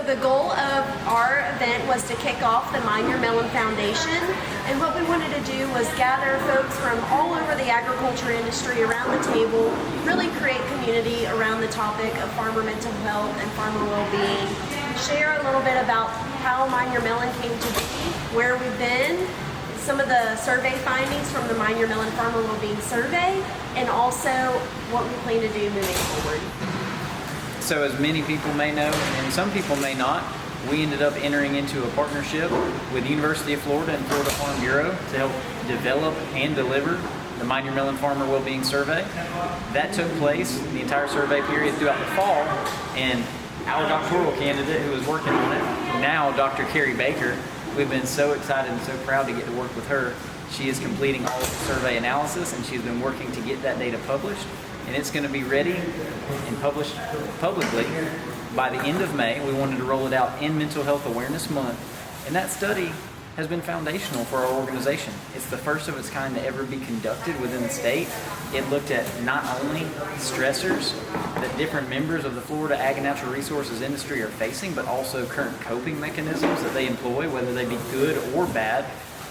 the goal of our event was to kick off the Mind Your Melon Foundation, and what we wanted to do was gather folks from all over the agriculture industry around the table, really create community around the topic of farmer mental health and farmer well-being, share a little bit about how Mind Your Melon came to be, where we've been, some of the survey findings from the Mind Your Melon Farmer Wellbeing Survey, and also what we plan to do moving forward. So as many people may know, and some people may not, we ended up entering into a partnership with the University of Florida and Florida Farm Bureau to help develop and deliver the Mind Your Melon Farmer Wellbeing Survey. That took place the entire survey period throughout the fall, and our doctoral candidate who was working on it, now Dr. Carrie Baker, we've been so excited and so proud to get to work with her. She is completing all of the survey analysis, and she's been working to get that data published, and it's going to be ready and published publicly by the end of May. We wanted to roll it out in Mental Health Awareness Month, and that study has been foundational for our organization. It's the first of its kind to ever be conducted within the state. It looked at not only stressors that different members of the Florida ag and natural resources industry are facing, but also current coping mechanisms that they employ, whether they be good or bad,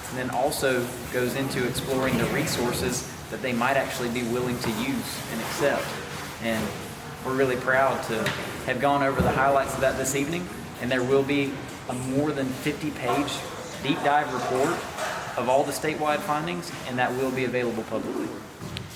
and then also goes into exploring the resources that they might actually be willing to use and accept. And we're really proud to have gone over the highlights of that this evening, and there will be a more than 50-page deep dive report of all the statewide findings, and that will be available publicly.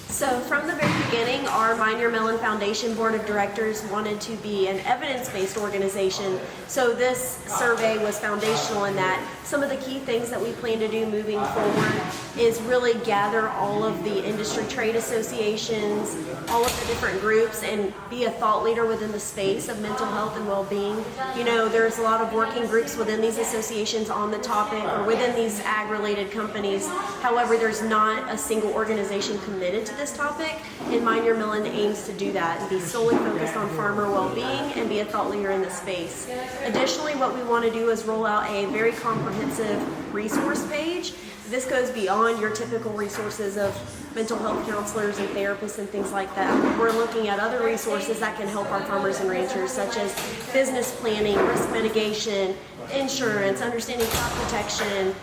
So from the very beginning, our Mind Your Melon Foundation Board of Directors wanted to be an evidence-based organization. So this survey was foundational in that. Some of the key things that we plan to do moving forward is really gather all of the industry trade associations, all of the different groups, and be a thought leader within the space of mental health and well-being. You know, there's a lot of working groups within these associations on the topic or within these ag-related companies. However, there's not a single organization committed to this topic, and Mind Your Melon aims to do that and be solely focused on farmer well-being and be a thought leader in the space. Additionally, what we want to do is roll out a very comprehensive resource page. This goes beyond your typical resources of mental health counselors and therapists and things like that. We're looking at other resources that can help our farmers and ranchers, such as business planning, risk mitigation, insurance, understanding crop protection,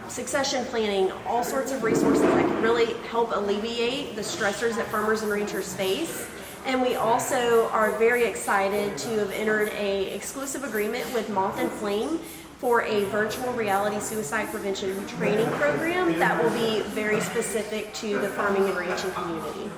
succession planning, all sorts of resources that can really help alleviate the stressors that farmers and ranchers face. And we also are very excited to have entered an exclusive agreement with Moth and Flame for a virtual reality suicide prevention training program that will be very specific to the farming and ranching community.